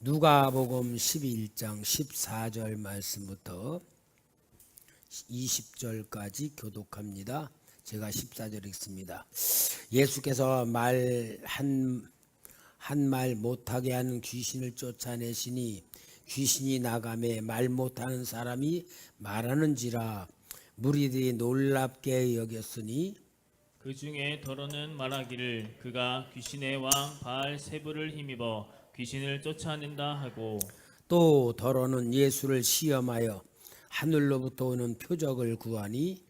누가복음 11장 14절 말씀부터 20절까지 교독합니다. 제가 14절 읽습니다. 예수께서 한 말 못하게 하는 귀신을 쫓아내시니 귀신이 나가매 말 못하는 사람이 말하는지라 무리들이 놀랍게 여겼으니 그 중에 더러는 말하기를 그가 귀신의 왕 바알세불을 힘입어 귀신을 쫓아낸다 하고, 또 더러는 예수를 시험하여 하늘로부터 오는 표적을 구하니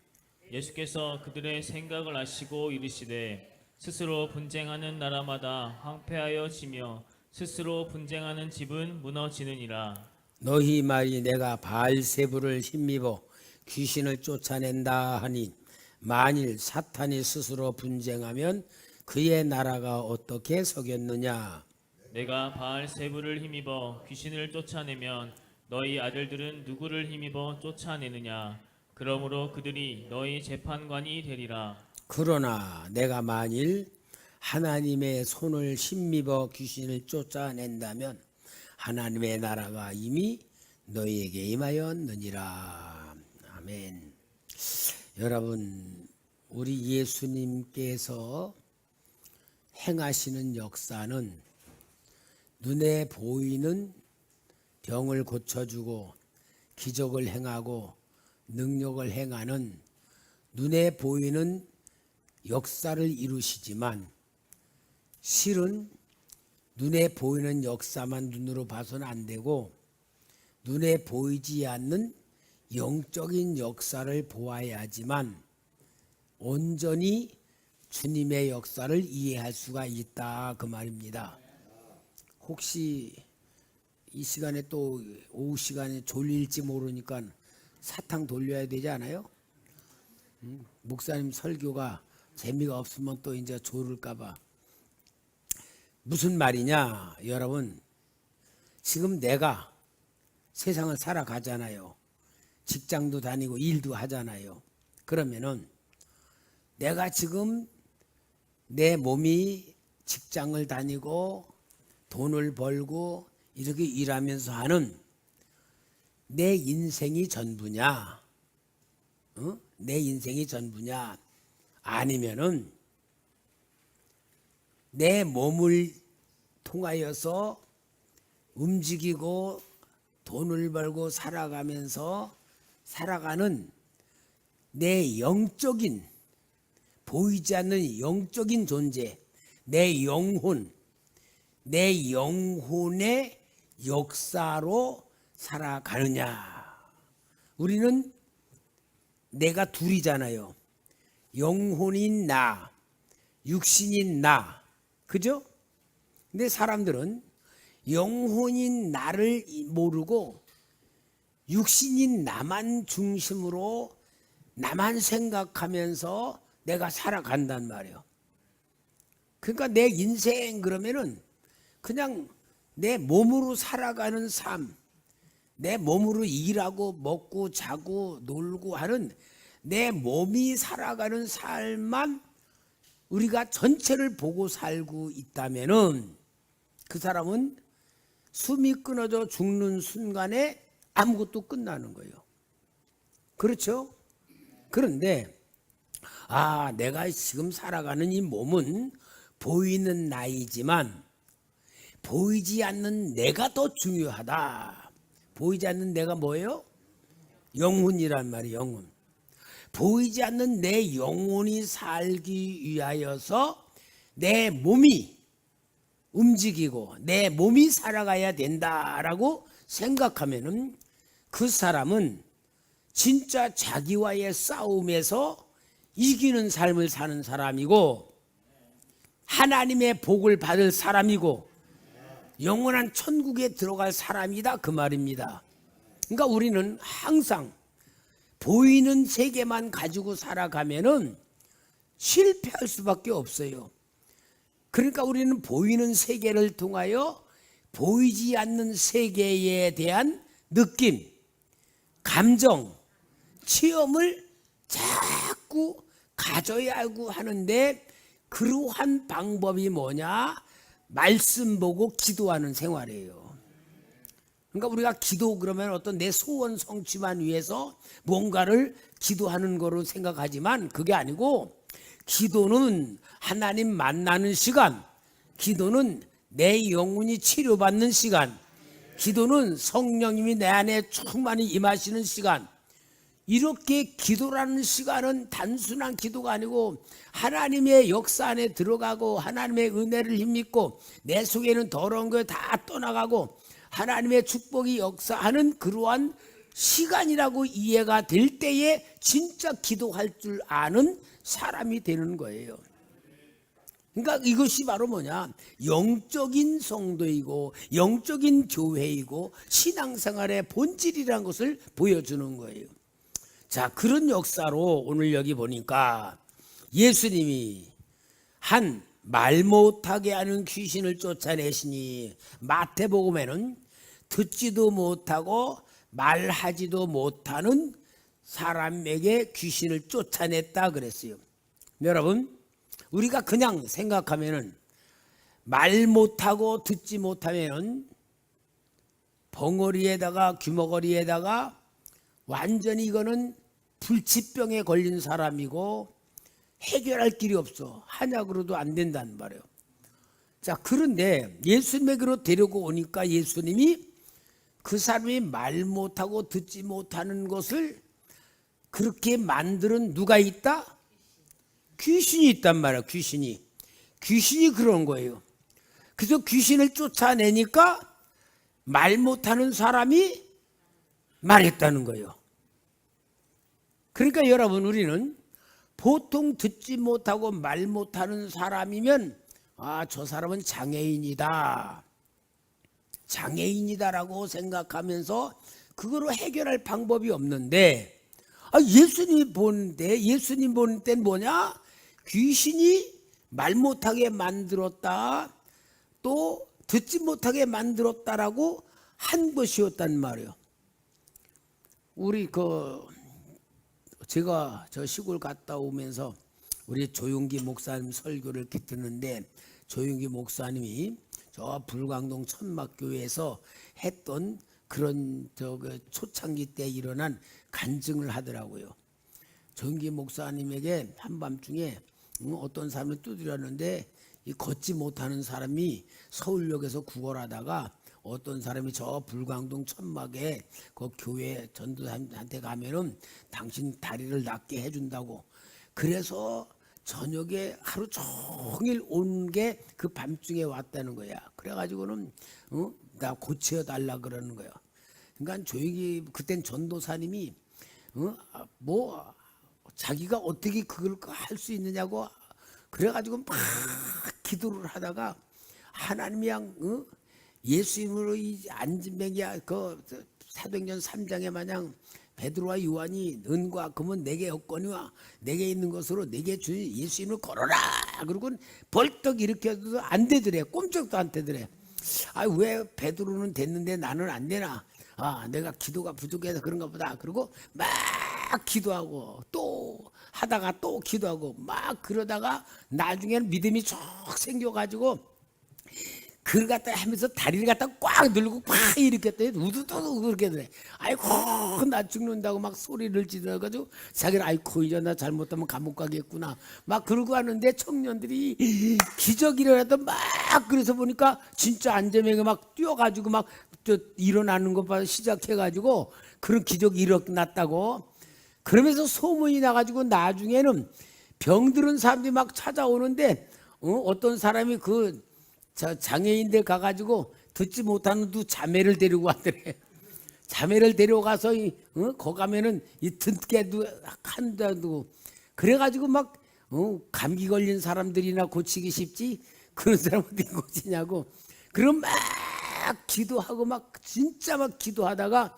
예수께서 그들의 생각을 아시고 이르시되 스스로 분쟁하는 나라마다 황폐하여 지며 스스로 분쟁하는 집은 무너지느니라. 너희 말이 내가 바알세불을 힘입어 귀신을 쫓아낸다 하니 만일 사탄이 스스로 분쟁하면 그의 나라가 어떻게 서겠느냐. 내가 바알세불을 힘입어 귀신을 쫓아내면 너희 아들들은 누구를 힘입어 쫓아내느냐. 그러므로 그들이 너희 재판관이 되리라. 그러나 내가 만일 하나님의 손을 힘입어 귀신을 쫓아낸다면 하나님의 나라가 이미 너희에게 임하였느니라. 아멘. 여러분, 우리 예수님께서 행하시는 역사는 눈에 보이는 병을 고쳐주고 기적을 행하고 능력을 행하는 눈에 보이는 역사를 이루시지만 실은 눈에 보이는 역사만 눈으로 봐서는 안 되고 눈에 보이지 않는 영적인 역사를 보아야지만 온전히 주님의 역사를 이해할 수가 있다 그 말입니다. 혹시 이 시간에 또 오후 시간에 졸릴지 모르니까 사탕 돌려야 되지 않아요? 목사님 설교가 재미가 없으면 또 이제 졸을까봐. 무슨 말이냐 여러분, 지금 내가 세상을 살아가잖아요. 직장도 다니고 일도 하잖아요. 그러면은 내가 지금 내 몸이 직장을 다니고 돈을 벌고 이렇게 일하면서 하는 내 인생이 전부냐? 내 인생이 전부냐? 아니면은 내 몸을 통하여서 움직이고 돈을 벌고 살아가면서 살아가는 내 영적인 보이지 않는 영적인 존재, 내 영혼, 내 영혼의 역사로 살아가느냐. 우리는 내가 둘이잖아요. 영혼인 나, 육신인 나, 그죠? 근데 사람들은 영혼인 나를 모르고 육신인 나만 중심으로 나만 생각하면서 내가 살아간단 말이에요. 그러니까 내 인생 그러면은 그냥 내 몸으로 살아가는 삶, 내 몸으로 일하고 먹고 자고 놀고 하는 내 몸이 살아가는 삶만 우리가 전체를 보고 살고 있다면은 그 사람은 숨이 끊어져 죽는 순간에 아무것도 끝나는 거예요. 그렇죠? 그런데 내가 지금 살아가는 이 몸은 보이는 나이지만 보이지 않는 내가 더 중요하다. 보이지 않는 내가 뭐예요? 영혼이란 말이에요. 영혼. 보이지 않는 내 영혼이 살기 위하여서 내 몸이 움직이고 내 몸이 살아가야 된다라고 생각하면은 그 사람은 진짜 자기와의 싸움에서 이기는 삶을 사는 사람이고 하나님의 복을 받을 사람이고 영원한 천국에 들어갈 사람이다 그 말입니다. 그러니까 우리는 항상 보이는 세계만 가지고 살아가면은 실패할 수밖에 없어요. 그러니까 우리는 보이는 세계를 통하여 보이지 않는 세계에 대한 느낌, 감정, 체험을 자꾸 가져야 하고 하는데 그러한 방법이 뭐냐? 말씀 보고 기도하는 생활이에요. 그러니까 우리가 기도 그러면 어떤 내 소원 성취만 위해서 뭔가를 기도하는 거로 생각하지만 그게 아니고, 기도는 하나님 만나는 시간, 기도는 내 영혼이 치료받는 시간, 기도는 성령님이 내 안에 충만히 임하시는 시간. 이렇게 기도라는 시간은 단순한 기도가 아니고 하나님의 역사 안에 들어가고 하나님의 은혜를 힘입고 내 속에는 더러운 거 다 떠나가고 하나님의 축복이 역사하는 그러한 시간이라고 이해가 될 때에 진짜 기도할 줄 아는 사람이 되는 거예요. 그러니까 이것이 바로 뭐냐, 영적인 성도이고 영적인 교회이고 신앙생활의 본질이라는 것을 보여주는 거예요. 자, 그런 역사로 오늘 여기 보니까 예수님이 한 말 못하게 하는 귀신을 쫓아내시니, 마태복음에는 듣지도 못하고 말하지도 못하는 사람에게 귀신을 쫓아냈다 그랬어요. 여러분, 우리가 그냥 생각하면은 말 못하고 듣지 못하면은 벙어리에다가 귀머거리에다가 완전히 이거는 불치병에 걸린 사람이고 해결할 길이 없어. 한약으로도 안 된다는 말이에요. 자, 그런데 예수님에게로 데리고 오니까 예수님이 그 사람이 말 못하고 듣지 못하는 것을 그렇게 만드는 누가 있다? 귀신이 있단 말이에요. 귀신이 그런 거예요. 그래서 귀신을 쫓아내니까 말 못하는 사람이 말했다는 거예요. 그러니까 여러분, 우리는 보통 듣지 못하고 말 못하는 사람이면 저 사람은 장애인이다라고 생각하면서 그거로 해결할 방법이 없는데, 예수님 보는 때는 뭐냐? 귀신이 말 못하게 만들었다, 또 듣지 못하게 만들었다라고 한 것이었단 말이에요. 제가 저 시골 갔다 오면서 우리 조용기 목사님 설교를 이렇게 듣는데, 조용기 목사님이 저 불광동 천막교회에서 했던 그런 초창기 때 일어난 간증을 하더라고요. 조용기 목사님에게 한밤중에 어떤 사람이 두드렸는데, 이 걷지 못하는 사람이 서울역에서 구걸하다가 어떤 사람이 저 불광동 천막에 그 교회 전도사님한테 가면은 당신 다리를 낫게 해준다고. 그래서 저녁에 하루 종일 온 게 그 밤중에 왔다는 거야. 그래가지고는 나 고쳐 달라 그러는 거야. 그러니까 조용히 그땐 전도사님이 뭐 자기가 어떻게 그걸 할 수 있느냐고 그래가지고 막 기도를 하다가 하나님이 예수님으로 이 안진뱅이야 그 사도행전 3장에 마냥 베드로와 요한이 은과 금은 내게 없거니와 내게 있는 것으로 내게 주신 예수님을 걸어라 그러고 벌떡 일으켜도 안 되더래. 꼼짝도 안 되더래. 왜 베드로는 됐는데 나는 안 되나? 내가 기도가 부족해서 그런가 보다. 그리고 막 기도하고 또 하다가 또 기도하고 막 그러다가 나중에는 믿음이 쭉 생겨가지고 그걸 갖다 하면서 다리를 갖다 꽉 늘고 꽉 일으켰더니 우두두두 그렇게 되네. 아이고 나 죽는다고 막 소리를 지르가지고 자기는 아이고 이제 나 잘못하면 감옥 가겠구나 막 그러고 하는데 청년들이 기적이 일어나도 막 그래서 보니까 진짜 안전하게 막 뛰어가지고 막 일어나는 것 봐 시작해가지고 그런 기적이 일어났다고. 그러면서 소문이 나가지고 나중에는 병들은 사람들이 막 찾아오는데 어떤 사람이 장애인들 가가지고 듣지 못하는 두 자매를 데리고 왔더래. 자매를 데려가서 거 가면은 이 듣게도 한다고. 그래가지고 막 감기 걸린 사람들이나 고치기 쉽지 그런 사람 어떻게 고치냐고. 그럼 막 기도하고 막 진짜 막 기도하다가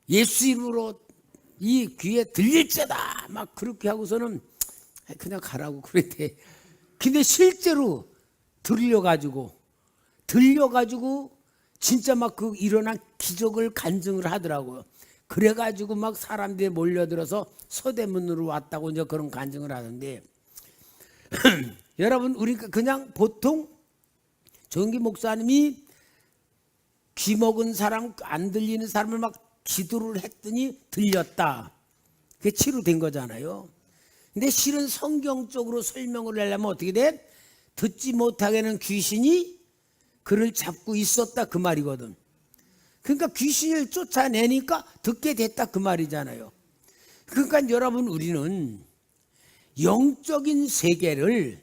예수 이름으로 이 귀에 들릴지어다 막 그렇게 하고서는 그냥 가라고 그랬대. 근데 실제로 들려가지고 진짜 막 그 일어난 기적을 간증을 하더라고요. 그래가지고 막 사람들이 몰려들어서 서대문으로 왔다고 이제 그런 간증을 하는데 여러분 우리가 그냥 보통 정기 목사님이 귀 먹은 사람, 안 들리는 사람을 막 기도를 했더니 들렸다. 그게 치료된 거잖아요. 근데 실은 성경적으로 설명을 하려면 어떻게 돼? 듣지 못하게는 귀신이 그를 잡고 있었다 그 말이거든. 그러니까 귀신을 쫓아내니까 듣게 됐다 그 말이잖아요. 그러니까 여러분, 우리는 영적인 세계를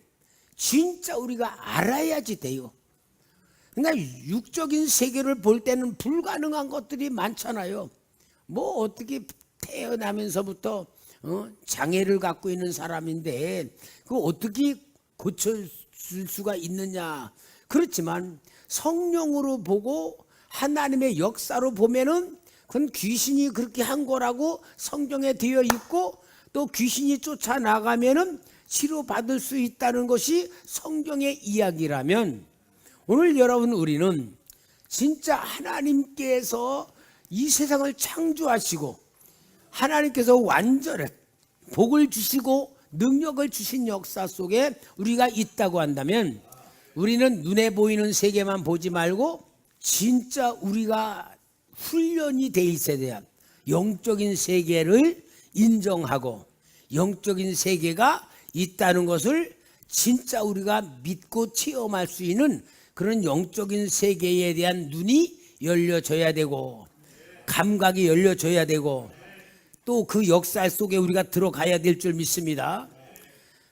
진짜 우리가 알아야지 돼요. 그러니까 육적인 세계를 볼 때는 불가능한 것들이 많잖아요. 뭐 어떻게 태어나면서부터 장애를 갖고 있는 사람인데 그거 어떻게 고쳐줄 수가 있느냐. 그렇지만 성령으로 보고 하나님의 역사로 보면은 그건 귀신이 그렇게 한 거라고 성경에 되어 있고, 또 귀신이 쫓아나가면은 치료받을 수 있다는 것이 성경의 이야기라면, 오늘 여러분, 우리는 진짜 하나님께서 이 세상을 창조하시고 하나님께서 완전한 복을 주시고 능력을 주신 역사 속에 우리가 있다고 한다면, 우리는 눈에 보이는 세계만 보지 말고 진짜 우리가 훈련이 돼 있어야 돼요. 영적인 세계를 인정하고 영적인 세계가 있다는 것을 진짜 우리가 믿고 체험할 수 있는 그런 영적인 세계에 대한 눈이 열려져야 되고, 감각이 열려져야 되고, 또 그 역사 속에 우리가 들어가야 될 줄 믿습니다.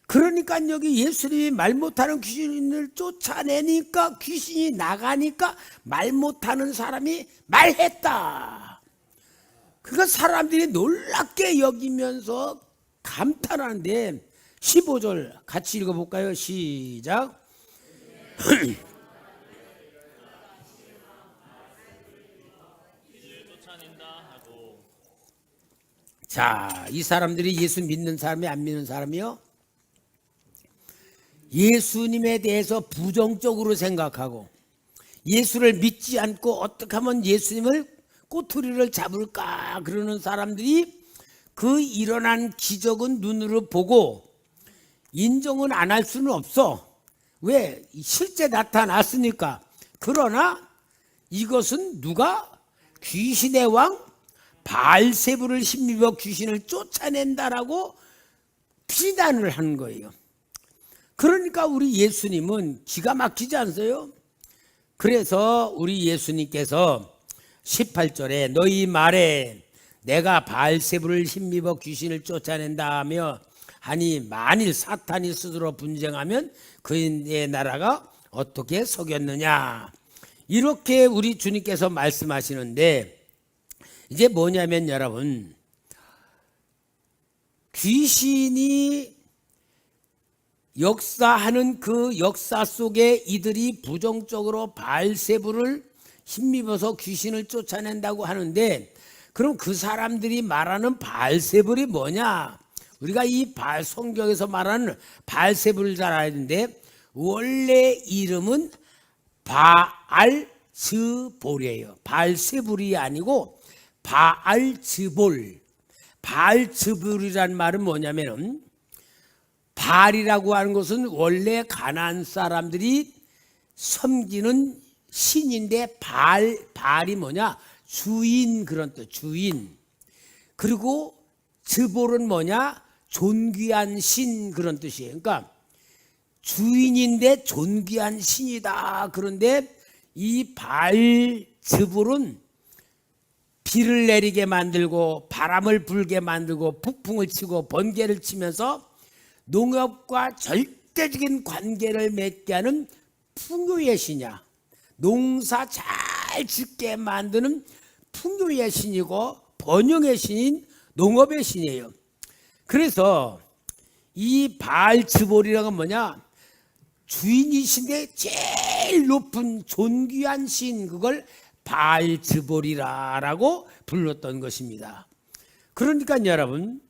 그러니까 여기 예수님이 말 못하는 귀신을 쫓아내니까, 귀신이 나가니까 말 못하는 사람이 말했다. 그러니까 사람들이 놀랍게 여기면서 감탄하는데, 15절 같이 읽어볼까요? 시작. 자, 이 사람들이 예수 믿는 사람이 안 믿는 사람이요? 예수님에 대해서 부정적으로 생각하고 예수를 믿지 않고 어떻게 하면 예수님을 꼬투리를 잡을까 그러는 사람들이 그 일어난 기적은 눈으로 보고 인정은 안 할 수는 없어. 왜? 실제 나타났으니까. 그러나 이것은 누가? 귀신의 왕 바알세불을 힘입어 귀신을 쫓아낸다라고 비난을 하는 거예요. 그러니까 우리 예수님은 기가 막히지 않으세요? 그래서 우리 예수님께서 18절에 너희 말에 내가 바알세불을 힘입어 귀신을 쫓아낸다 하며 하니, 만일 사탄이 스스로 분쟁하면 그의 나라가 어떻게 서겠느냐. 이렇게 우리 주님께서 말씀하시는데, 이제 뭐냐면 여러분, 귀신이 역사하는 그 역사 속에 이들이 부정적으로 바알세불을 힘입어서 귀신을 쫓아낸다고 하는데, 그럼 그 사람들이 말하는 바알세불이 뭐냐? 우리가 이 성경에서 말하는 바알세불을 잘 알는데, 원래 이름은 바알즈볼이에요. 바알세불이 아니고 바알즈볼. 바알즈볼이란 말은 뭐냐면, 바알이라고 하는 것은 원래 가나안 사람들이 섬기는 신인데, 바알이 뭐냐? 주인, 그런 뜻, 주인. 그리고 즈볼은 뭐냐? 존귀한 신, 그런 뜻이에요. 그러니까 주인인데 존귀한 신이다. 그런데 이 바알즈볼은 비를 내리게 만들고 바람을 불게 만들고 북풍을 치고 번개를 치면서 농업과 절대적인 관계를 맺게 하는 풍요의 신이야. 농사 잘 짓게 만드는 풍요의 신이고 번영의 신인 농업의 신이에요. 그래서 이 바알즈볼이라는 건 뭐냐? 주인이신데 제일 높은 존귀한 신, 그걸 바알즈볼이라고 불렀던 것입니다. 그러니까 여러분,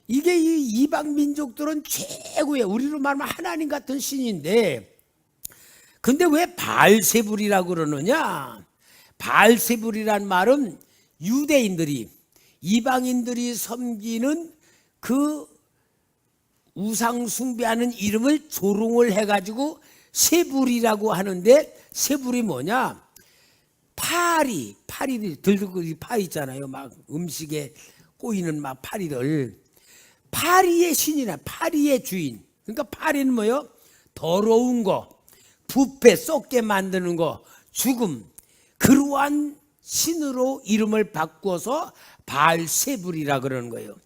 이게 이 이방 민족들은 최고의, 우리로 말하면 하나님 같은 신인데, 근데 왜 바알세불이라고 그러느냐? 바알세불이란 말은 유대인들이, 이방인들이 섬기는 그 우상 숭배하는 이름을 조롱을 해가지고 세불이라고 하는데, 세불이 뭐냐? 파리들이 들고 파 있잖아요. 막 음식에 꼬이는 막 파리들. 파리의 신이나 파리의 주인. 그러니까 파리는 뭐요? 더러운 거, 부패 썩게 만드는 거, 죽음. 그러한 신으로 이름을 바꾸어서 바알세불이라 그러는 거예요.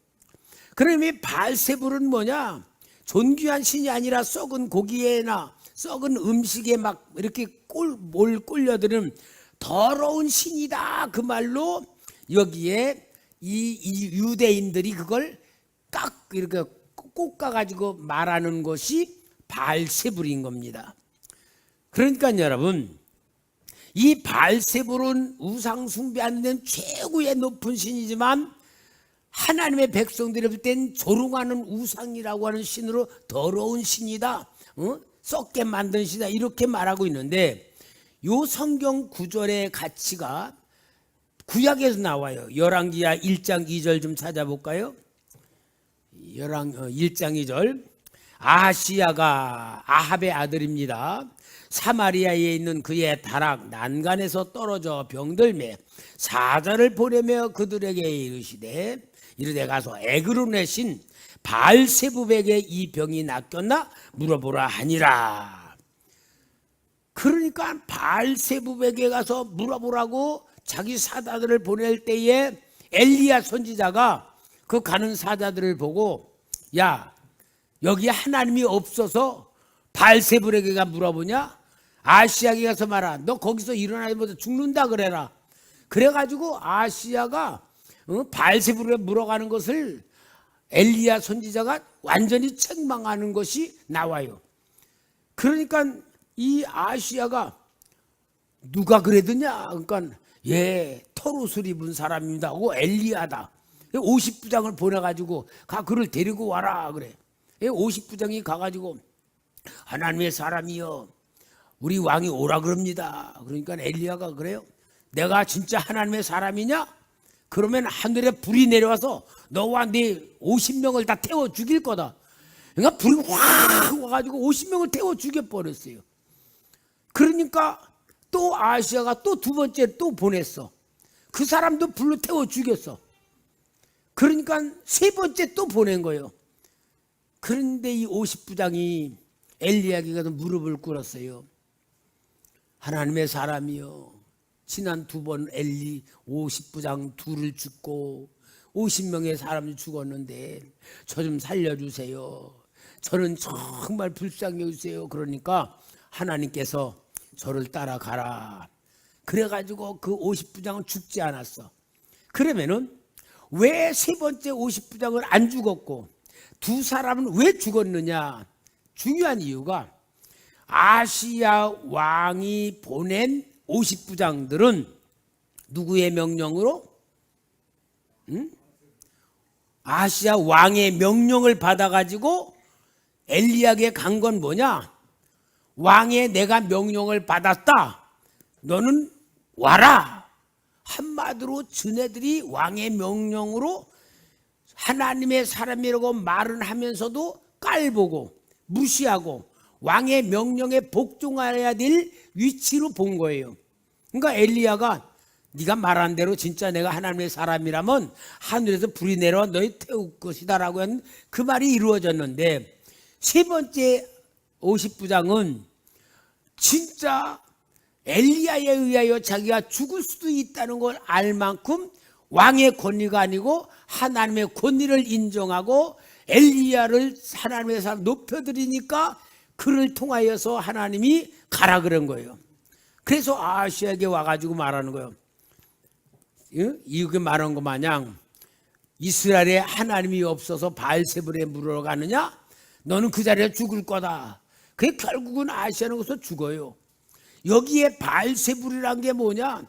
그러면 바알세불은 뭐냐? 존귀한 신이 아니라 썩은 고기에나 썩은 음식에 막 이렇게 꼴려드는 더러운 신이다. 그 말로 여기에 이 유대인들이 그걸 이렇게 꽂아가지고 말하는 것이 바알세불인 겁니다. 그러니까 여러분, 이 바알세불은 우상 숭배하는 데는 최고의 높은 신이지만 하나님의 백성들이 볼 땐 조롱하는 우상이라고 하는 신으로 더러운 신이다, 썩게 만든 신이다, 이렇게 말하고 있는데, 요 성경 구절의 가치가 구약에서 나와요. 열왕기야 1장 2절 좀 찾아볼까요? 1장 2절. 아하시야가 아합의 아들입니다. 사마리아에 있는 그의 다락 난간에서 떨어져 병들매 사자를 보내며 그들에게 이르되 가서 에그론의 신 바알세불에게 이 병이 낫겠나 물어보라 하니라. 그러니까 바알세불에게 가서 물어보라고 자기 사자들을 보낼 때에 엘리야 선지자가 그 가는 사자들을 보고, 야, 여기 하나님이 없어서 바알세불에게가 물어보냐? 아시야에게 가서 말아. 너 거기서 일어나자마자 죽는다 그래라. 그래가지고 아시야가 바알세불에 물어가는 것을 엘리야 선지자가 완전히 책망하는 것이 나와요. 그러니까 이 아시야가 누가 그랬더냐? 그러니까 털옷을 입은 사람입니다 하고 엘리야다. 50부장을 보내가지고 그를 데리고 와라 그래. 50부장이 가가지고 하나님의 사람이여 우리 왕이 오라 그럽니다. 그러니까 엘리야가 그래요. 내가 진짜 하나님의 사람이냐? 그러면 하늘에 불이 내려와서 너와 네 50명을 다 태워 죽일 거다. 그러니까 불이 확 와가지고 50명을 태워 죽여버렸어요. 그러니까 또 아시아가 또 두 번째 또 보냈어. 그 사람도 불로 태워 죽였어. 그러니까 세 번째 또 보낸 거예요. 그런데 이 50부장이 엘리야에게 가서 무릎을 꿇었어요. 하나님의 사람이요, 지난 두 번 엘리 50부장 둘을 죽고 50명의 사람이 죽었는데 저 좀 살려주세요. 저는 정말 불쌍히 여주세요. 그러니까 하나님께서 저를 따라가라. 그래가지고 그 50부장은 죽지 않았어. 그러면은 왜 세 번째 50부장을 안 죽었고 두 사람은 왜 죽었느냐? 중요한 이유가 아시야 왕이 보낸 50부장들은 누구의 명령으로? 아시야 왕의 명령을 받아가지고 엘리야에게 간 건 뭐냐? 왕의 내가 명령을 받았다. 너는 와라. 한마디로 저네들이 왕의 명령으로 하나님의 사람이라고 말은 하면서도 깔보고 무시하고 왕의 명령에 복종해야 될 위치로 본 거예요. 그러니까 엘리야가 네가 말한 대로 진짜 내가 하나님의 사람이라면 하늘에서 불이 내려와 너희 태울 것이다 라고 한 그 말이 이루어졌는데, 세 번째 50부장은 진짜 엘리야에 의하여 자기가 죽을 수도 있다는 걸 알 만큼 왕의 권위가 아니고 하나님의 권위를 인정하고 엘리야를 하나님의 사람 높여드리니까 그를 통하여서 하나님이 가라 그런 거예요. 그래서 아시아에게 와가지고 말하는 거예요. 이렇게 말한 거 마냥 이스라엘에 하나님이 없어서 바알세불에 물어가느냐? 너는 그 자리에 죽을 거다. 그게 결국은 아시아는 거기서 죽어요. 여기에 바알세불이란 게 뭐냐?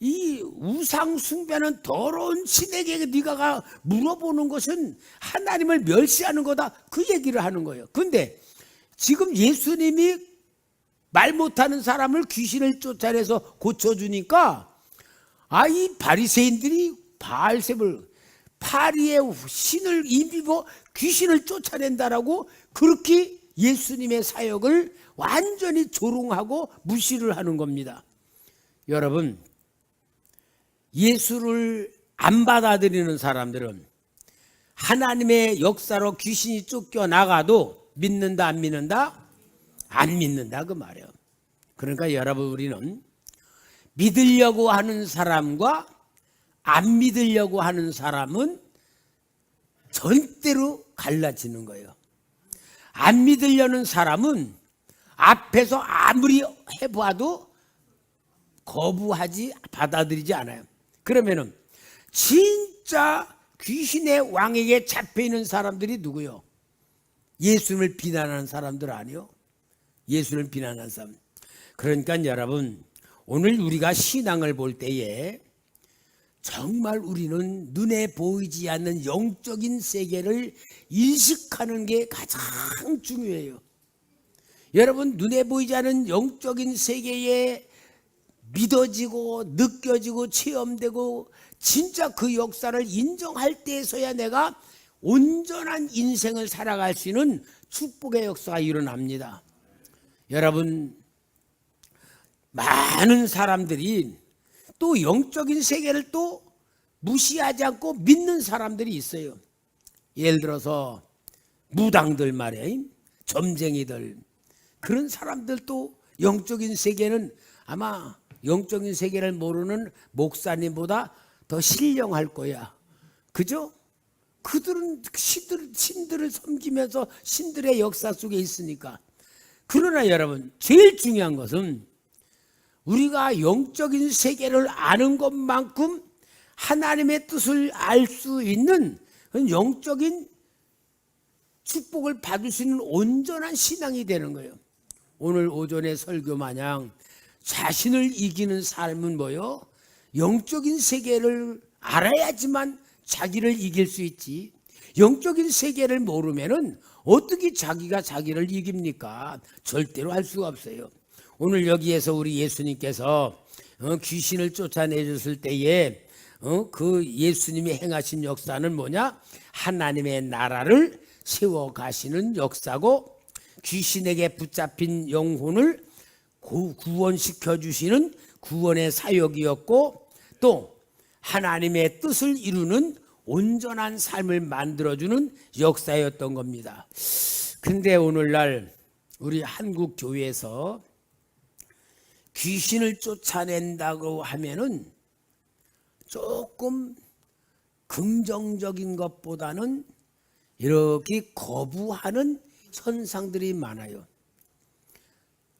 이 우상 숭배하는 더러운 신에게 네가 물어보는 것은 하나님을 멸시하는 거다. 그 얘기를 하는 거예요. 근데 지금 예수님이 말 못하는 사람을 귀신을 쫓아내서 고쳐주니까 이 바리새인들이 바알세불 파리의 신을 입히고 귀신을 쫓아낸다라고 그렇게 예수님의 사역을 완전히 조롱하고 무시를 하는 겁니다. 여러분, 예수를 안 받아들이는 사람들은 하나님의 역사로 귀신이 쫓겨나가도 믿는다 안 믿는다? 안 믿는다 그 말이에요. 그러니까 여러분 우리는 믿으려고 하는 사람과 안 믿으려고 하는 사람은 절대로 갈라지는 거예요. 안 믿으려는 사람은 앞에서 아무리 해봐도 거부하지 받아들이지 않아요. 그러면은 진짜 귀신의 왕에게 잡혀있는 사람들이 누구요? 예수님을 비난하는 사람들 아니요? 예수를 비난하는 사람. 그러니까 여러분 오늘 우리가 신앙을 볼 때에 정말 우리는 눈에 보이지 않는 영적인 세계를 인식하는 게 가장 중요해요. 여러분 눈에 보이지 않는 영적인 세계에 믿어지고 느껴지고 체험되고 진짜 그 역사를 인정할 때에서야 내가 온전한 인생을 살아갈 수 있는 축복의 역사가 일어납니다. 여러분 많은 사람들이 또 영적인 세계를 또 무시하지 않고 믿는 사람들이 있어요. 예를 들어서 무당들 말이에요. 점쟁이들 그런 사람들도 영적인 세계는 아마 영적인 세계를 모르는 목사님보다 더 신령할 거야. 그죠? 그들은 신들을 섬기면서 신들의 역사 속에 있으니까. 그러나 여러분 제일 중요한 것은 우리가 영적인 세계를 아는 것만큼 하나님의 뜻을 알 수 있는 영적인 축복을 받을 수 있는 온전한 신앙이 되는 거예요. 오늘 오전에 설교 마냥 자신을 이기는 삶은 뭐요? 영적인 세계를 알아야지만 자기를 이길 수 있지. 영적인 세계를 모르면은 어떻게 자기가 자기를 이깁니까? 절대로 할 수가 없어요. 오늘 여기에서 우리 예수님께서 귀신을 쫓아내셨을 때에 그 예수님이 행하신 역사는 뭐냐? 하나님의 나라를 세워 가시는 역사고 귀신에게 붙잡힌 영혼을 구원시켜 주시는 구원의 사역이었고 또 하나님의 뜻을 이루는 온전한 삶을 만들어주는 역사였던 겁니다. 근데 오늘날 우리 한국 교회에서 귀신을 쫓아낸다고 하면은 조금 긍정적인 것보다는 이렇게 거부하는 현상들이 많아요.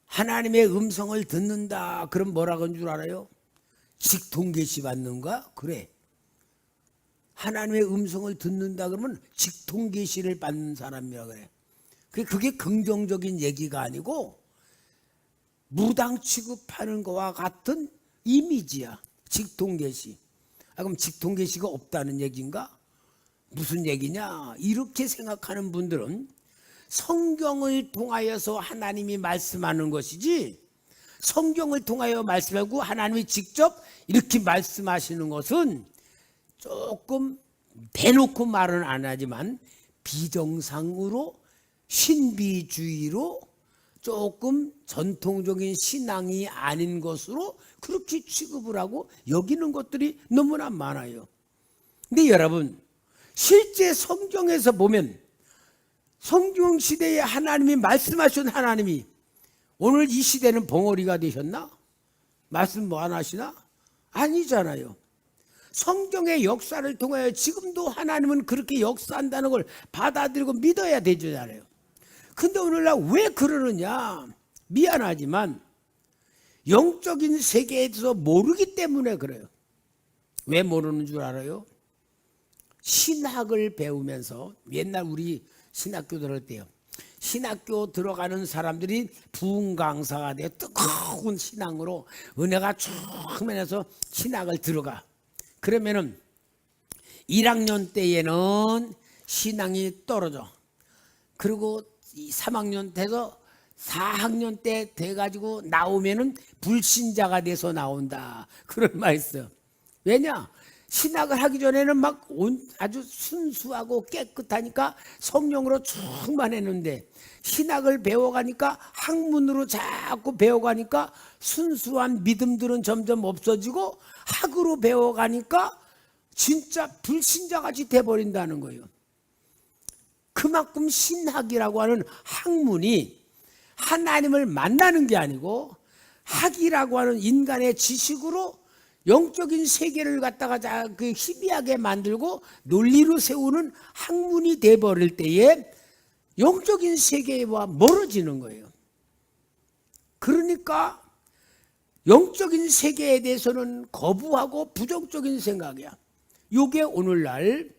하나님의 음성을 듣는다 그럼 뭐라고 하는 줄 알아요? 직통계시 받는가? 그래. 하나님의 음성을 듣는다 그러면 직통계시를 받는 사람이라 그래. 그게 긍정적인 얘기가 아니고 무당 취급하는 거와 같은 이미지야. 직통계시. 그럼 직통계시가 없다는 얘기인가? 무슨 얘기냐? 이렇게 생각하는 분들은 성경을 통하여서 하나님이 말씀하는 것이지 성경을 통하여 말씀하고 하나님이 직접 이렇게 말씀하시는 것은 조금 대놓고 말은 안 하지만 비정상으로 신비주의로 조금 전통적인 신앙이 아닌 것으로 그렇게 취급을 하고 여기는 것들이 너무나 많아요. 근데 여러분 실제 성경에서 보면 성경 시대에 하나님이 말씀하신 하나님이 오늘 이 시대는 벙어리가 되셨나? 말씀 뭐 안 하시나? 아니잖아요. 성경의 역사를 통하여 지금도 하나님은 그렇게 역사한다는 걸 받아들이고 믿어야 되잖아요. 근데 오늘날 왜 그러느냐? 미안하지만 영적인 세계에서 모르기 때문에 그래요. 왜 모르는 줄 알아요? 신학을 배우면서 옛날 우리 신학교 들을 때요. 신학교 들어가는 사람들이 부흥 강사가 돼요. 뜨거운 신앙으로 은혜가 충만해서 신학을 들어가. 그러면은 1학년 때에는 신앙이 떨어져. 그리고 3학년 돼서 4학년 때 돼가지고 나오면은 불신자가 돼서 나온다. 그런 말 있어요. 왜냐? 신학을 하기 전에는 막 아주 순수하고 깨끗하니까 성령으로 충만했는데 신학을 배워가니까 학문으로 자꾸 배워가니까 순수한 믿음들은 점점 없어지고 학으로 배워가니까 진짜 불신자같이 돼버린다는 거예요. 그만큼 신학이라고 하는 학문이 하나님을 만나는 게 아니고 학이라고 하는 인간의 지식으로 영적인 세계를 갖다가 그 희미하게 만들고 논리로 세우는 학문이 돼버릴 때에 영적인 세계와 멀어지는 거예요. 그러니까 영적인 세계에 대해서는 거부하고 부정적인 생각이야. 이게 오늘날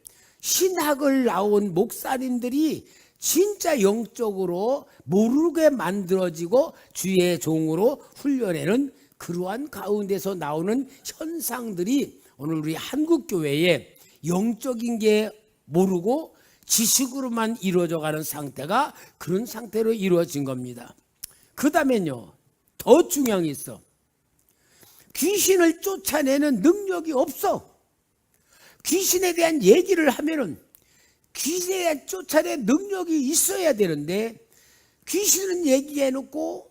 신학을 나온 목사님들이 진짜 영적으로 모르게 만들어지고 주의 종으로 훈련하는 그러한 가운데서 나오는 현상들이 오늘 우리 한국교회에 영적인 게 모르고 지식으로만 이루어져가는 상태가 그런 상태로 이루어진 겁니다. 그 다음에요, 더 중요한 게 있어. 귀신을 쫓아내는 능력이 없어. 귀신에 대한 얘기를 하면은 귀신에 대한 쫓아낼 능력이 있어야 되는데 귀신은 얘기해놓고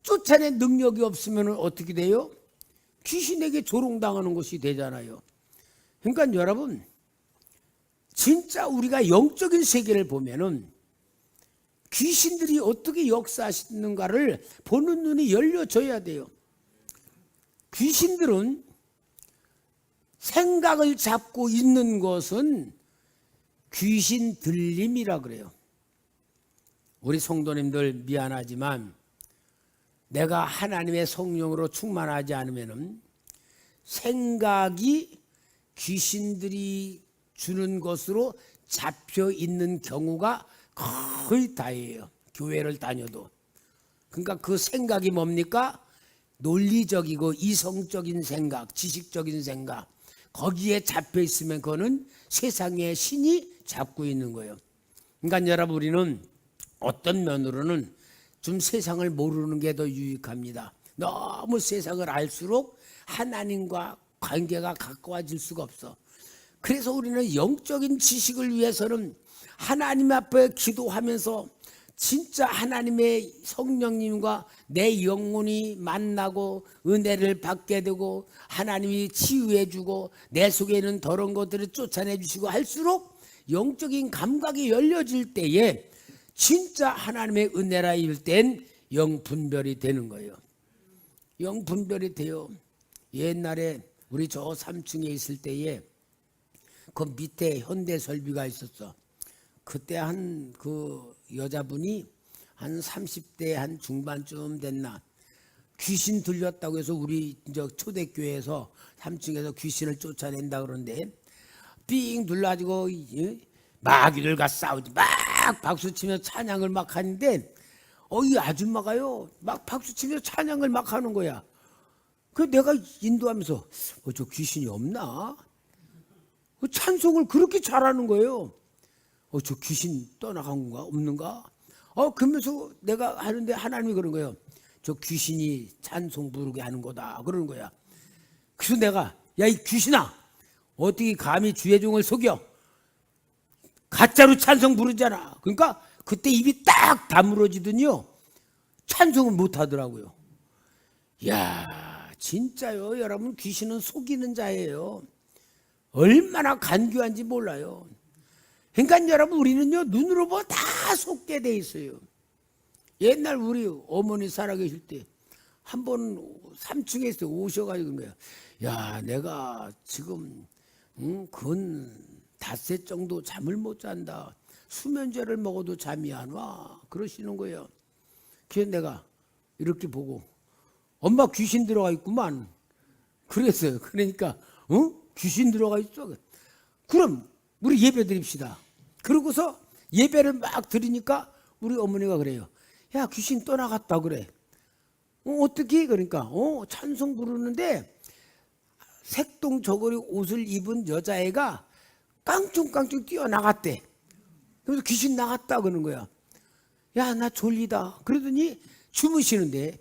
쫓아낼 능력이 없으면 어떻게 돼요? 귀신에게 조롱당하는 것이 되잖아요. 그러니까 여러분, 진짜 우리가 영적인 세계를 보면은 귀신들이 어떻게 역사하시는가를 보는 눈이 열려져야 돼요. 귀신들은 생각을 잡고 있는 것은 귀신 들림이라 그래요. 우리 성도님들 미안하지만 내가 하나님의 성령으로 충만하지 않으면 생각이 귀신들이 주는 것으로 잡혀 있는 경우가 거의 다예요. 교회를 다녀도. 그러니까 그 생각이 뭡니까? 논리적이고 이성적인 생각, 지식적인 생각, 거기에 잡혀 있으면 그거는 세상의 신이 잡고 있는 거예요. 그러니까 여러분, 우리는 어떤 면으로는 좀 세상을 모르는 게 더 유익합니다. 너무 세상을 알수록 하나님과 관계가 가까워질 수가 없어. 그래서 우리는 영적인 지식을 위해서는 하나님 앞에 기도하면서 진짜 하나님의 성령님과 내 영혼이 만나고 은혜를 받게 되고 하나님이 치유해 주고 내 속에 있는 더러운 것들을 쫓아내 주시고 할수록 영적인 감각이 열려질 때에 진짜 하나님의 은혜라 일 땐 영분별이 되는 거예요. 영분별이 돼요. 옛날에 우리 저 3층에 있을 때에 그 밑에 현대설비가 있었어. 그때 한 그 여자분이 한 30대 한 중반쯤 됐나 귀신 들렸다고 해서 우리 저 초대교회에서 3층에서 귀신을 쫓아낸다 그러는데 삥 눌러가지고 마귀들과 싸우지 막 박수치며 찬양을 막 하는데 이 아줌마가요 막 박수치며 찬양을 막 하는 거야. 그 내가 인도하면서 저 귀신이 없나? 찬송을 그렇게 잘하는 거예요. 저 귀신 떠나간 건가? 없는가? 그러면서 내가 하는데 하나님이 그런 거예요. 저 귀신이 찬송 부르게 하는 거다. 그러는 거야. 그래서 내가, 야, 이 귀신아! 어떻게 감히 주의 종을 속여? 가짜로 찬송 부르잖아. 그러니까 그때 입이 딱 다물어지더니요. 찬송을 못 하더라고요. 야, 진짜요. 여러분, 귀신은 속이는 자예요. 얼마나 간교한지 몰라요. 그러니까 여러분, 우리는요 눈으로 보고 다 속게 돼 있어요. 옛날 우리 어머니 살아계실 때 한 번 3층에 있을 때 오셔가지고 그런 거야. 야, 내가 지금 근 닷새 정도 잠을 못 잔다. 수면제를 먹어도 잠이 안 와. 그러시는 거예요. 그래서 내가 이렇게 보고 엄마 귀신 들어가 있구만. 그랬어요. 그러니까 귀신 들어가 있어. 그럼 우리 예배 드립시다. 그러고서 예배를 막 드리니까 우리 어머니가 그래요. 야, 귀신 떠나갔다 그래. 어떻게? 그러니까 찬송 부르는데 색동 저고리 옷을 입은 여자애가 깡충깡충 뛰어나갔대. 그래서 귀신 나갔다 그러는 거야. 야, 나 졸리다. 그러더니 주무시는데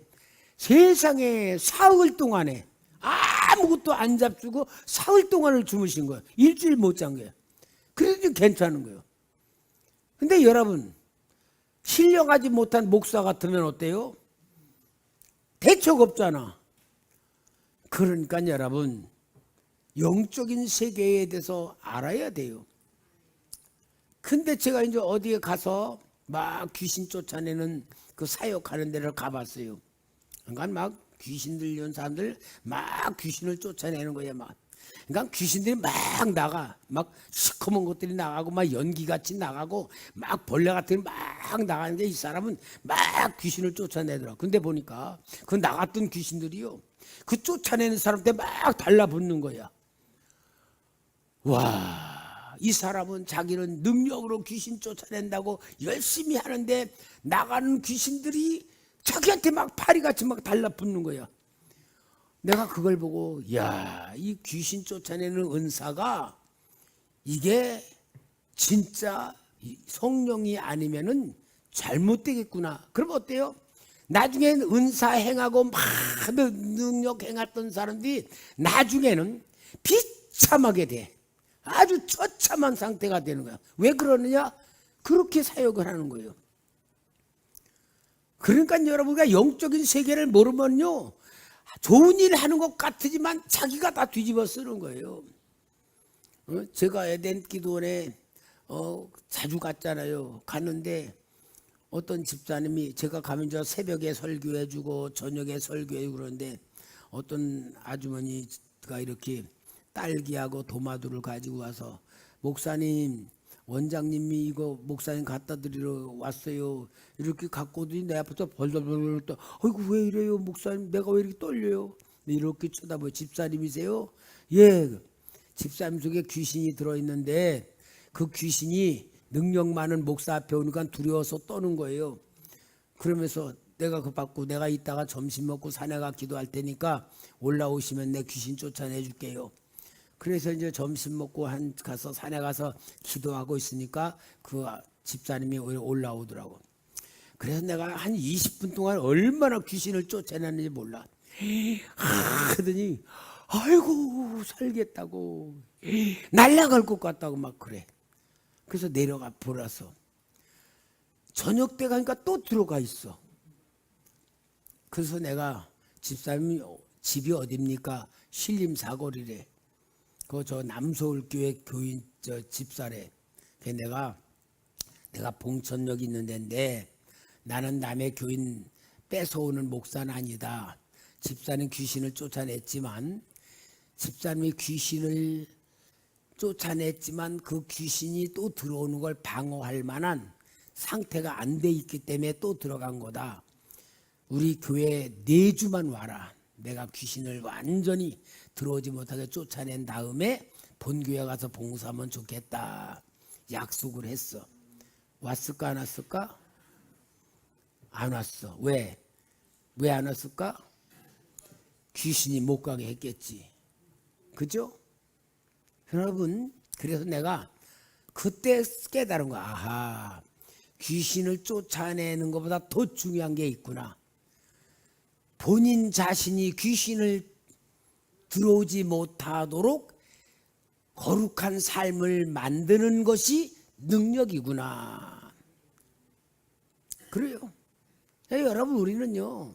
세상에 사흘 동안에 아무것도 안 잡수고 사흘 동안을 주무신 거야. 일주일 못 잔 거야. 그래도 괜찮은 거예요. 근데 여러분, 신령하지 못한 목사 같으면 어때요? 대책 없잖아. 그러니까 여러분 영적인 세계에 대해서 알아야 돼요. 근데 제가 이제 어디에 가서 막 귀신 쫓아내는 그 사역하는 데를 가봤어요. 그러니까 막 귀신 들려온 사람들 막 귀신을 쫓아내는 거예요. 막. 그러니까 귀신들이 막 나가, 막 시커먼 것들이 나가고, 막 연기같이 나가고, 막 벌레 같은 게 막 나가는데 이 사람은 막 귀신을 쫓아내더라. 근데 보니까 그 나갔던 귀신들이요, 그 쫓아내는 사람한테 막 달라붙는 거야. 와, 이 사람은 자기는 능력으로 귀신 쫓아낸다고 열심히 하는데 나가는 귀신들이 자기한테 막 파리같이 막 달라붙는 거야. 내가 그걸 보고 야, 이 귀신 쫓아내는 은사가 이게 진짜 성령이 아니면은 잘못되겠구나. 그럼 어때요? 나중엔 은사 행하고 막 능력 행했던 사람들이 나중에는 비참하게 돼. 아주 처참한 상태가 되는 거야. 왜 그러느냐? 그렇게 사역을 하는 거예요. 그러니까 여러분가 영적인 세계를 모르면요, 좋은 일 하는 것 같지만 자기가 다 뒤집어 쓰는 거예요. 제가 에덴 기도원에 자주 갔잖아요. 갔는데 어떤 집사님이, 제가 가면 저 새벽에 설교해주고 저녁에 설교해주고 그러는데 어떤 아주머니가 이렇게 딸기하고 도마도를 가지고 와서, 목사님, 원장님이 이거 목사님 갖다 드리러 왔어요. 이렇게 갖고 오더니 내 앞에서 벌벌벌 떠. 아이고 왜 이래요 목사님, 내가 왜 이렇게 떨려요? 이렇게 쳐다보고, 집사님이세요? 예. 집사님 속에 귀신이 들어있는데 그 귀신이 능력 많은 목사 앞에 오니까 두려워서 떠는 거예요. 그러면서 내가 그 받고, 내가 이따가 점심 먹고 산에 가 기도할 테니까 올라오시면 내 귀신 쫓아내 줄게요. 그래서 이제 점심 먹고 가서 산에 가서 기도하고 있으니까 그 집사님이 올라오더라고. 그래서 내가 한 20분 동안 얼마나 귀신을 쫓아내는지 몰라. 하더니 아이고 살겠다고, 날아갈 것 같다고 막 그래. 그래서 내려가 보라서 저녁 때 가니까 또 들어가 있어. 그래서 내가, 집사님이 집이 어딥니까? 신림사거리래. 그 저 남서울교회 교인 저 집사래. 내가 봉천역 있는 데인데 나는 남의 교인 뺏어오는 목사는 아니다. 집사는 귀신을 쫓아냈지만, 집사님이 귀신을 쫓아냈지만 그 귀신이 또 들어오는 걸 방어할 만한 상태가 안 돼 있기 때문에 또 들어간 거다. 우리 교회 4주만 와라. 내가 귀신을 완전히 들어오지 못하게 쫓아낸 다음에 본교회 가서 봉사하면 좋겠다 약속을 했어. 왔을까 안 왔을까? 안 왔어. 왜 안 왔을까? 귀신이 못 가게 했겠지. 그죠? 여러분, 그래서 내가 그때 깨달은 거야. 아하, 귀신을 쫓아내는 것보다 더 중요한 게 있구나. 본인 자신이 귀신을 들어오지 못하도록 거룩한 삶을 만드는 것이 능력이구나. 그래요. 여러분, 우리는요,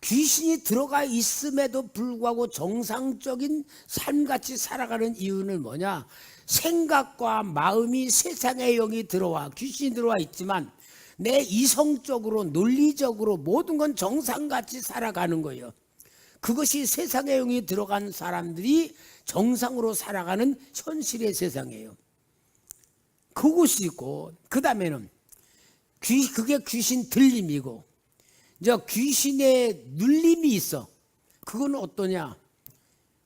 귀신이 들어가 있음에도 불구하고 정상적인 삶같이 살아가는 이유는 뭐냐? 생각과 마음이 세상의 영이 들어와, 귀신이 들어와 있지만 내 이성적으로 논리적으로 모든 건 정상같이 살아가는 거예요. 그것이 세상의 영이 들어간 사람들이 정상으로 살아가는 현실의 세상이에요. 그것이 있고, 그 다음에는 그게 귀신 들림이고, 이제 귀신의 눌림이 있어. 그건 어떠냐?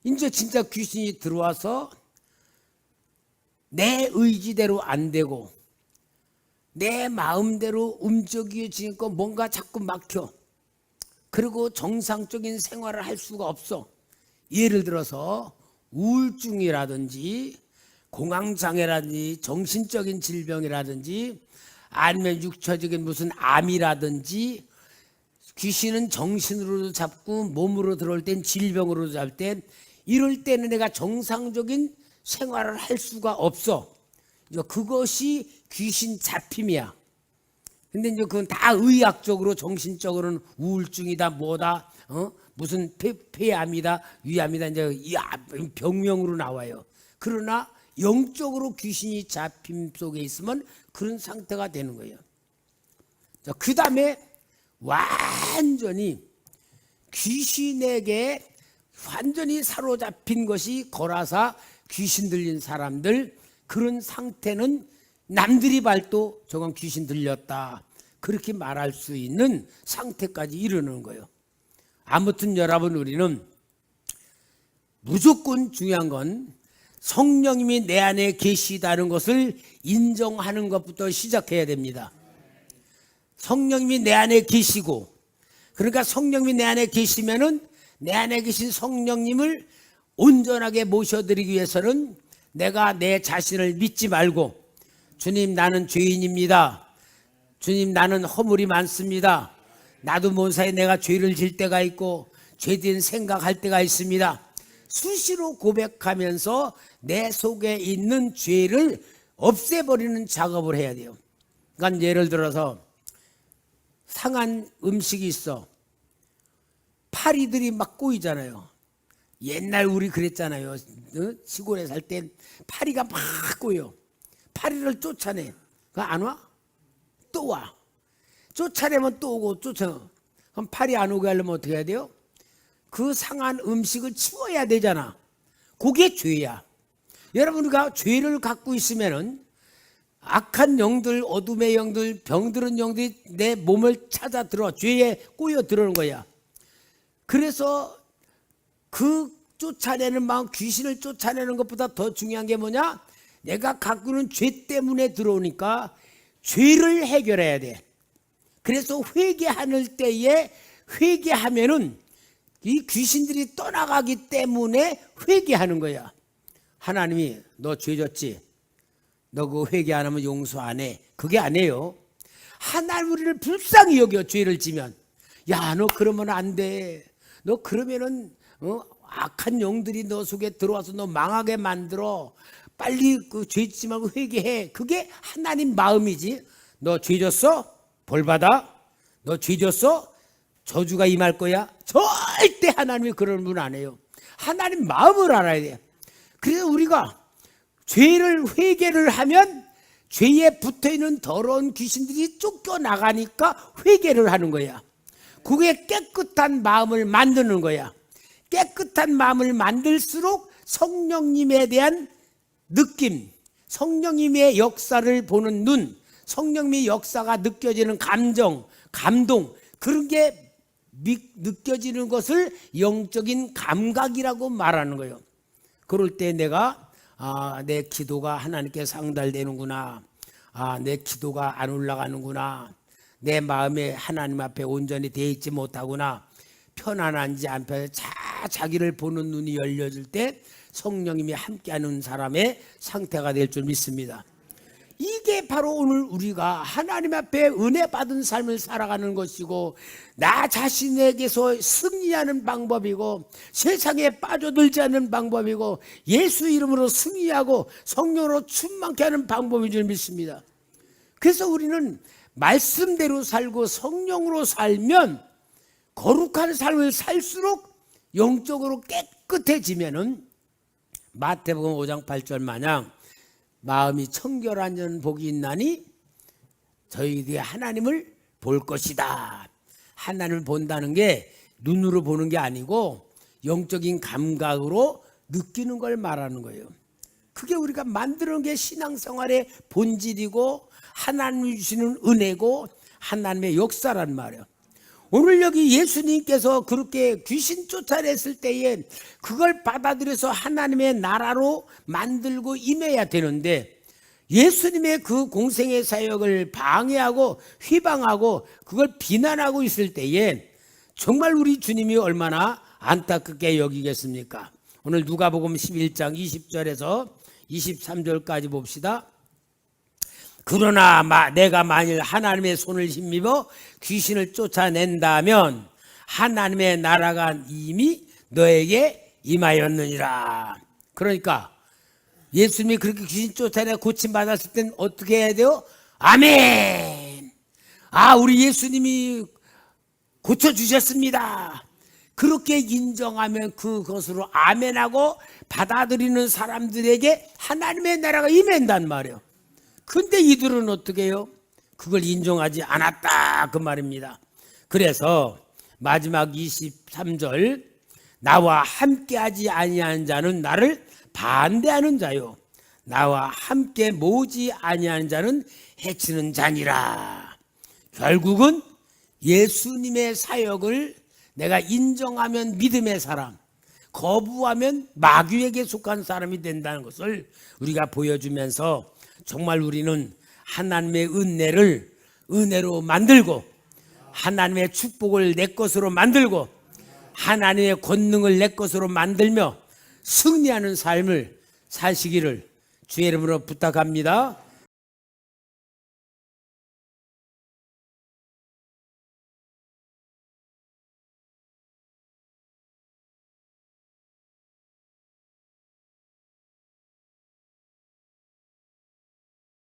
이제 진짜 귀신이 들어와서 내 의지대로 안 되고 내 마음대로 움직여지니까 뭔가 자꾸 막혀. 그리고 정상적인 생활을 할 수가 없어. 예를 들어서 우울증이라든지 공황장애라든지 정신적인 질병이라든지 아니면 육체적인 무슨 암이라든지, 귀신은 정신으로도 잡고 몸으로 들어올 땐 질병으로도 잡을 땐, 이럴 때는 내가 정상적인 생활을 할 수가 없어. 그것이 귀신 잡힘이야. 근데 이제 그건 다 의학적으로, 정신적으로는 우울증이다 뭐다 무슨 폐암이다, 위암이다 이제 이 병명으로 나와요. 그러나 영적으로 귀신이 잡힘 속에 있으면 그런 상태가 되는 거예요. 그 다음에 완전히 귀신에게 완전히 사로잡힌 것이 거라사 귀신 들린 사람들, 그런 상태는 남들이 봐도 저건 귀신 들렸다 그렇게 말할 수 있는 상태까지 이르는 거예요. 아무튼 여러분, 우리는 무조건 중요한 건 성령님이 내 안에 계시다는 것을 인정하는 것부터 시작해야 됩니다. 성령님이 내 안에 계시고, 그러니까 성령님이 내 안에 계시면은 내 안에 계신 성령님을 온전하게 모셔드리기 위해서는 내가 내 자신을 믿지 말고, 주님 나는 죄인입니다, 주님 나는 허물이 많습니다, 나도 뭔사에 내가 죄를 질 때가 있고 죄된 생각할 때가 있습니다, 수시로 고백하면서 내 속에 있는 죄를 없애버리는 작업을 해야 돼요. 그러니까 예를 들어서 상한 음식이 있어. 파리들이 막 꼬이잖아요. 옛날 우리 그랬잖아요. 시골에 살 땐 파리가 막 꼬여. 파리를 쫓아내. 그거 안 와? 또 와. 쫓아내면 또 오고 쫓아내. 그럼 파리 안 오게 하려면 어떻게 해야 돼요? 그 상한 음식을 치워야 되잖아. 그게 죄야. 여러분, 우리가 죄를 갖고 있으면은 악한 영들, 어둠의 영들, 병들은 영들이 내 몸을 찾아 들어 죄에 꼬여 들어오는 거야. 그래서 그 쫓아내는 마음, 귀신을 쫓아내는 것보다 더 중요한 게 뭐냐? 내가 갖고 있는 죄 때문에 들어오니까 죄를 해결해야 돼. 그래서 회개하는 때에 회개하면은 이 귀신들이 떠나가기 때문에 회개하는 거야. 하나님이 너 죄 졌지? 너 그거 회개 안 하면 용서 안 해. 그게 아니에요. 하나님 우리를 불쌍히 여겨. 죄를 지면 야, 너 그러면 안 돼. 너 그러면은 악한 영들이 너 속에 들어와서 너 망하게 만들어. 빨리 그 죄 짓지 말고 회개해. 그게 하나님 마음이지. 너 죄 졌어? 벌 받아. 너 죄 졌어? 저주가 임할 거야. 절대 하나님이 그런 분 안 해요. 하나님 마음을 알아야 돼. 그래서 우리가 죄를 회개를 하면 죄에 붙어있는 더러운 귀신들이 쫓겨나가니까 회개를 하는 거야. 그게 깨끗한 마음을 만드는 거야. 깨끗한 마음을 만들수록 성령님에 대한 느낌, 성령님의 역사를 보는 눈, 성령님의 역사가 느껴지는 감정, 감동, 그런 게 느껴지는 것을 영적인 감각이라고 말하는 거예요. 그럴 때 내가 내 기도가 하나님께 상달되는구나, 내 기도가 안 올라가는구나, 내 마음에 하나님 앞에 온전히 돼 있지 못하구나, 편안한지 안 편한지 자기를 보는 눈이 열려질 때 성령님이 함께하는 사람의 상태가 될 줄 믿습니다. 이게 바로 오늘 우리가 하나님 앞에 은혜 받은 삶을 살아가는 것이고, 나 자신에게서 승리하는 방법이고, 세상에 빠져들지 않는 방법이고, 예수 이름으로 승리하고 성령으로 충만케 하는 방법인 줄 믿습니다. 그래서 우리는 말씀대로 살고 성령으로 살면, 거룩한 삶을 살수록 영적으로 깨끗해지면은 마태복음 5장 8절 마냥 마음이 청결한 자는 복이 있나니 저희들이 하나님을 볼 것이다. 하나님을 본다는 게 눈으로 보는 게 아니고 영적인 감각으로 느끼는 걸 말하는 거예요. 그게 우리가 만드는 게 신앙생활의 본질이고 하나님이 주시는 은혜고 하나님의 역사란 말이에요. 오늘 여기 예수님께서 그렇게 귀신 쫓아냈을 때에 그걸 받아들여서 하나님의 나라로 만들고 임해야 되는데, 예수님의 그 공생의 사역을 방해하고 휘방하고 그걸 비난하고 있을 때에 정말 우리 주님이 얼마나 안타깝게 여기겠습니까? 오늘 누가복음 11장 20절에서 23절까지 봅시다. 그러나 내가 만일 하나님의 손을 힘입어 귀신을 쫓아낸다면 하나님의 나라가 이미 너에게 임하였느니라. 그러니까 예수님이 그렇게 귀신 쫓아내 고침받았을 땐 어떻게 해야 돼요? 아멘. 우리 예수님이 고쳐주셨습니다. 그렇게 인정하면 그것으로 아멘하고 받아들이는 사람들에게 하나님의 나라가 임한단 말이에요. 근데 이들은 어떻게 해요? 그걸 인정하지 않았다 그 말입니다. 그래서 마지막 23절, 나와 함께하지 아니하는 자는 나를 반대하는 자요, 나와 함께 모으지 아니하는 자는 해치는 자니라. 결국은 예수님의 사역을 내가 인정하면 믿음의 사람, 거부하면 마귀에게 속한 사람이 된다는 것을 우리가 보여주면서 정말 우리는 하나님의 은혜로 만들고, 하나님의 축복을 내 것으로 만들고, 하나님의 권능을 내 것으로 만들며 승리하는 삶을 사시기를 주의 이름으로 부탁합니다.